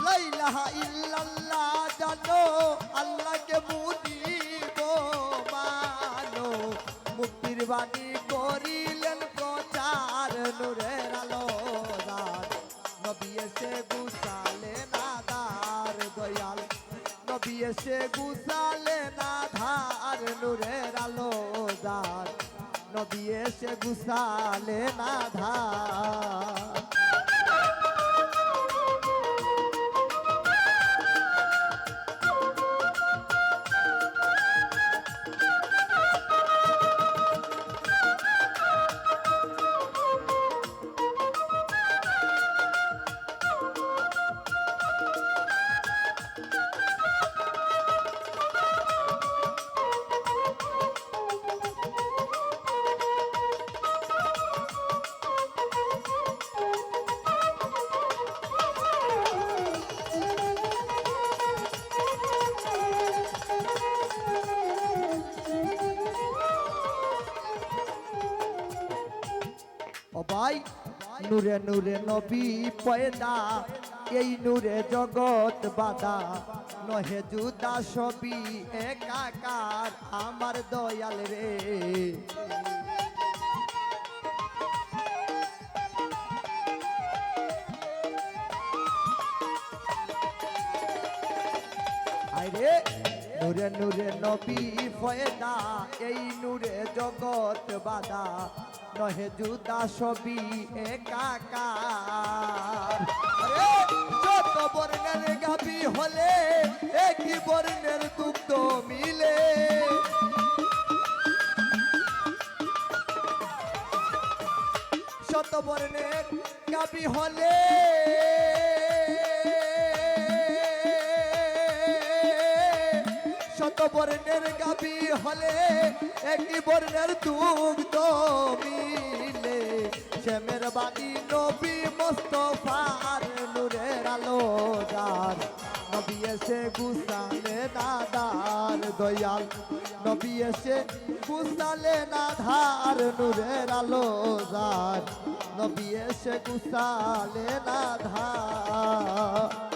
লা ইলাহা ইল্লাল্লাহ জানো আল্লাহকে মুনিব মানো মুক্তির বাণী করিলেন প্রচার নূরের আলো দার নবী এসে গুছালে না দার দয়াল নবী এসে গুছালে না ধার নূরের আলো দার নবী এসে গুছালে না ধার ও ভাই নূরে নূরে নবী পয়দা এই নূরে জগৎ বাদা নহে জুদা সবই একাকার আমার দয়াল রে আরে নূরে নূরে নবী পয়দা এই নূরে জগৎ বাদা নহে জুদা সবই একাকার যত বর্ণের গাবি হলে একই বর্ণের দুগ্ধ মিলে শত বর্ণের গাবি হলে শত বর্ণের গাবি হলে একই বর্ণের দুগ্ধ মিলে শ্যামের বাণী নবী মোস্তফার নূরের আলো দার নবী এসে গুছালে না দার দয়াল নবী এসে গুছালে না ধার নূরের আলো দার নবী এসে গুছালে না ধার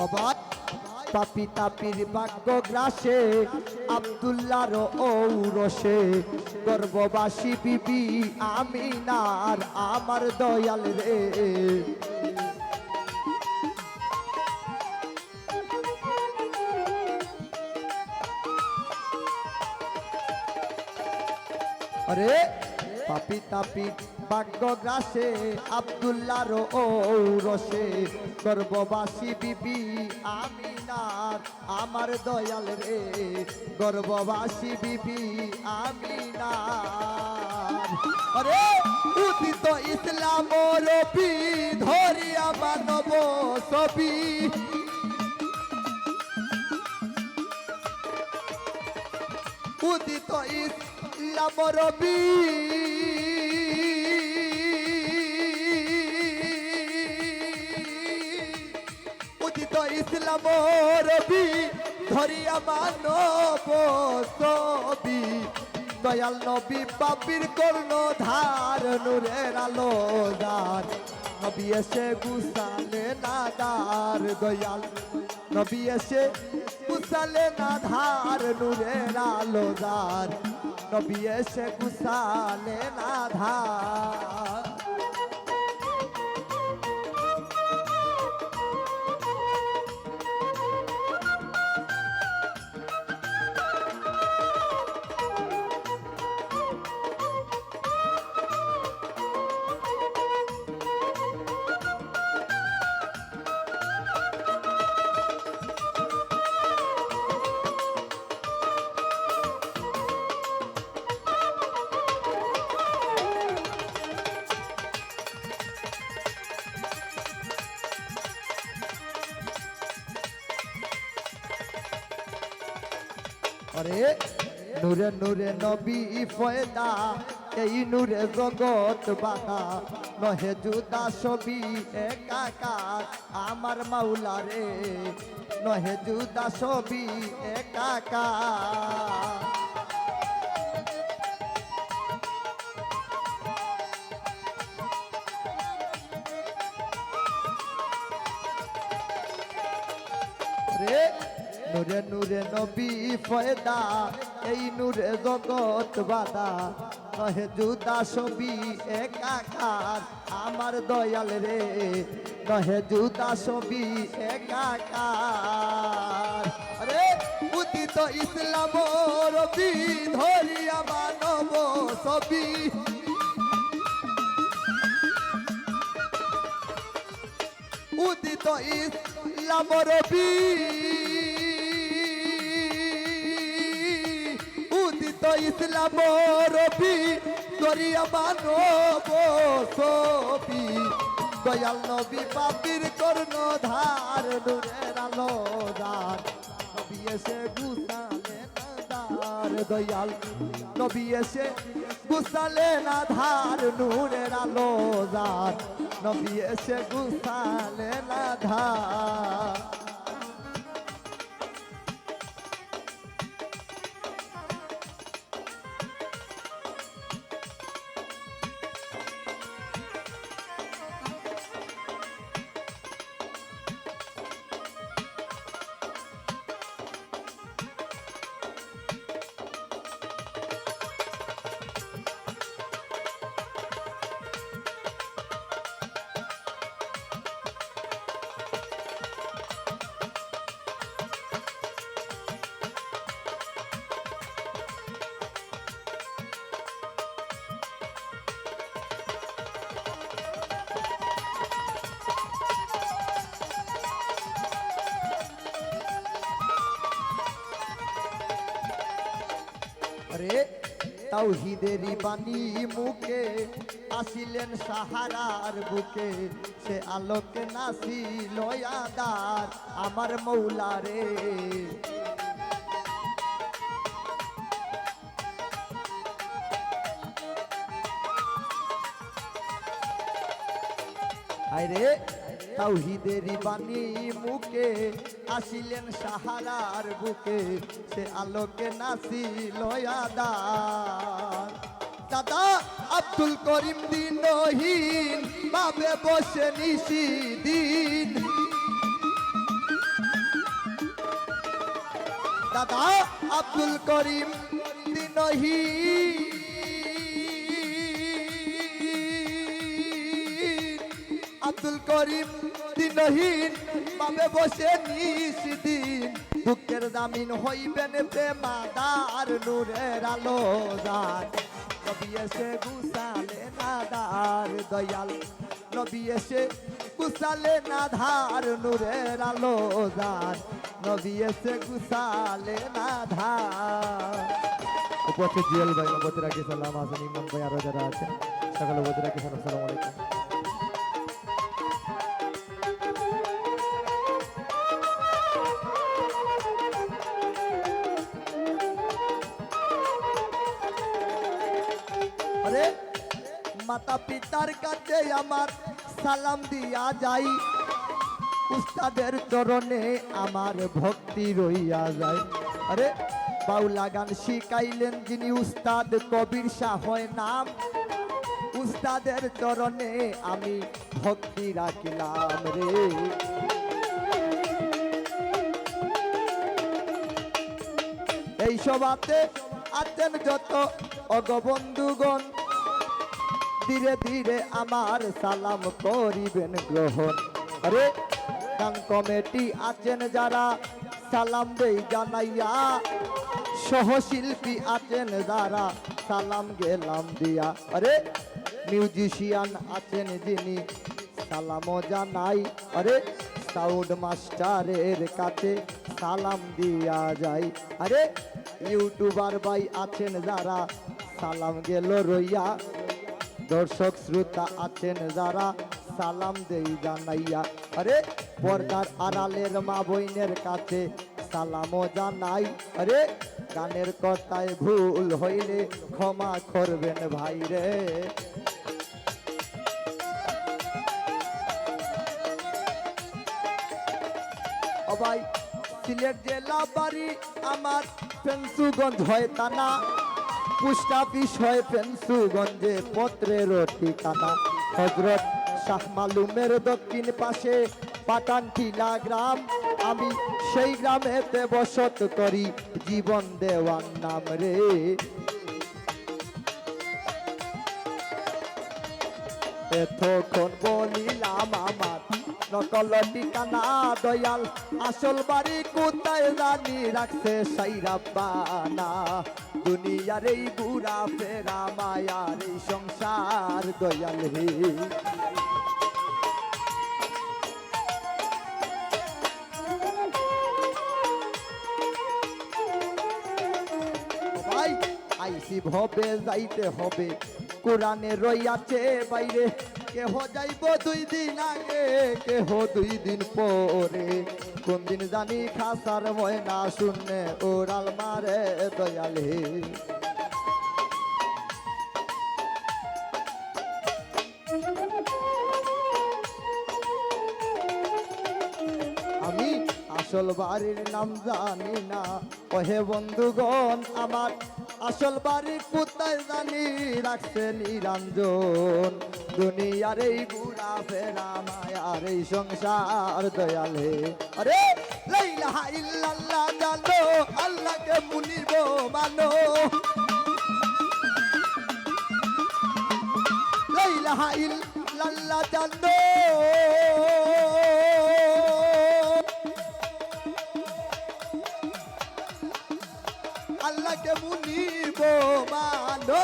অবাক পাপি তাপির ভাগ্য গ্রাসে আব্দুল্লাহর ঔরসে গর্ভবাসী বিবি আমিনার আমার দয়াল রে আরে পাপি তাপি ভাগ্য গ্রাসে আব্দুল্লাহর ঔরসে গর্ভবাসী বিবি আমিনার আমার দয়াল রে গর্ভবাসী বিবি আমিনার আরে উদিত ইসলাম রবি ধরিয়া মানব ছবি উদিত ইসলাম রবি ইসলাম রবি ধরিয়া মানব ছবি দয়াল নবী পাপির কর্ণ ধার নূরের আলো দার নবী এসে গুছালে না দার দয়াল নবী এসে গুছালে না ধার নূরের আলো দার নবী এসে গুছালে না ধার আরে নূরে নূরে নবী ফয়দা, এই নূরে জগৎ বাধা, নহে জুদা ছবি একাকার আমার মাওলা রে, নহে জুদা ছবি একাকার। রে নূরে নূরে নবী ফয়দা, এই নূরে জগৎ বাধা, নহে জুদা ছবি একাকার আমার দয়াল রে, নহে জুদা ছবি একাকার। আরে উদিত ইসলাম রবি ধরিয়া মানব ছবি, উদিত ইসলাম রবি, উদিত ইসলাম রবি করিয়া মানব ছবি, দয়াল নবী পাপির কর্ণ ধার নূরের আলো দার, নবী এসে গুসালে না ধার, দয়াল নবী এসে গুসালে না ধার নূরের আলো দার, নবী এসে গুসালে না ধার। আরে তাওহীদেরই বাণী মুখে আসিলেন সাহারার বুকে, সে আলোকে নাসিল আদার আমার মৌলা রে, আরে তাওহীদেরই বাণী মুখে আসিলেন সাহারার বুকে, সে আলোকে নাসিল আদার। দাদা আব্দুল করিম দিনহীন ভাবে বসে নিশি দিন, দাদা আব্দুল করিম দিনহীন, আব্দুল করিম দিনহীন ভাবে বসে নিশিদিন, দুঃখের জামিন হইবেন প্রেমাদার নূরের আলো দার, নবী এসে গুসালে না ধার, দয়াল নবী এসে গুসালে না ধার নূরের আলো দার, নবী এসে গুসালে না ধার। উপস্থিত জিয়াল ভাই, নবতী রাখি সালাম হাসান ইমাম ভাই আরো যারা আছেন সকলে নবতী রাখি সালাম, আসসালামু আলাইকুম। আরে মাতা পিতার কাছে আমার সালাম দিয়া যাই, উস্তাদের চরণে আমার ভক্তি রইয়া যায়। আরে বাউলা গান শিখাইলেন যিনি উস্তাদ কবির শাহ নাম, উস্তাদের চরণে আমি ভক্তি রাখিলাম রে। এই সভাতে আছেন যত অগবন্ধুগণ, ধীরে ধীরে আমার সালাম করিবেন গ্রহণ। আরে গান কমিটি আছেন যারা সালাম দেই জানাইয়া, সহশিল্পী আছেন যারা সালাম গেলাম দিয়া। আরে মিউজিশিয়ান আছেন যিনি সালামও জানাই, আরে সাউন্ড মাস্টারের কাছে সালাম দিয়া যায়। আরে ইউটিউবার ভাই আছেন যারা সালাম গেল রইয়া, দর্শক শ্রোতা আছেন যারা সালাম দেই জানাইয়া। আরে পর্দার আড়ালের মা বইনের কাছে সালামও জানাই। আরে গানের কথায় ভুল হইলে ক্ষমা করবেন ভাই রে। ও ভাই সিলেট জেলা বাড়ি আমার ফেন্সুগঞ্জ হয় থানা, পোস্ট অফিস হয় ফেন্সুগঞ্জে, পত্রের ঠিকানা হজরত শাহ মালুমের দক্ষিণ পাশে পাটানটিলা গ্রাম। আমি সেই গ্রামেতে বসত করি, জীবন দেওয়ার নাম রে। এতক্ষণ বলিলাম আমার নকল ঠিকানা, দয়াল আসল বাড়ি কোথায় জানি রাখছে সাইরাব্বানা। দুনিয়ার এই বুড়া ফেরা মায়ার এই সংসার দয়াল হে। ভাই আইসি ভবে যাইতে হবে, কোরআনে রইয়াছে বাইরে। কেহ যাইব 2 দিন আগে, কেহ 2 দিন পরে, কোন দিন জানি খাসার ময়না শুনে ওরাল মারে দয়াল হে। আমি আসল বাড়ির নাম জানি না, ওহে বন্ধুগণ আমার আসল বাড়ি কোথায় জানি রাখছে নিরঞ্জন। দুনিয়ার এই ঘুরা ফেরা মায়ার এই সংসার দয়াল হে। আরে লা ইলাহা ইল্লাল্লাহ জানো, আল্লাহকে মুনিব মানো। লা ইলাহা ইল্লাল্লাহ জানো, আল্লাহকে মুনিব মানো।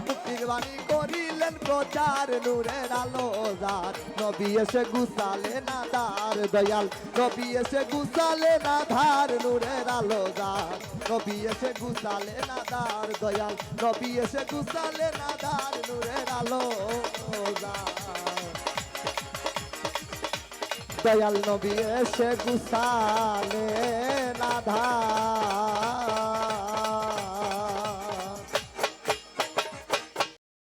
মুক্তির বাণী করিলেন প্রচার, নূরের আলো যার, নবী এসে গুছালে না ধার দয়াল, নবী এসে গুছালে না ধার, নূরের আলো যার, নবী এসে গুছালে না ধার দয়াল, নবী এসে গুছালে না ধার, নূরের আলো যার, দয়াল নবী এসে গুছালে না ধার।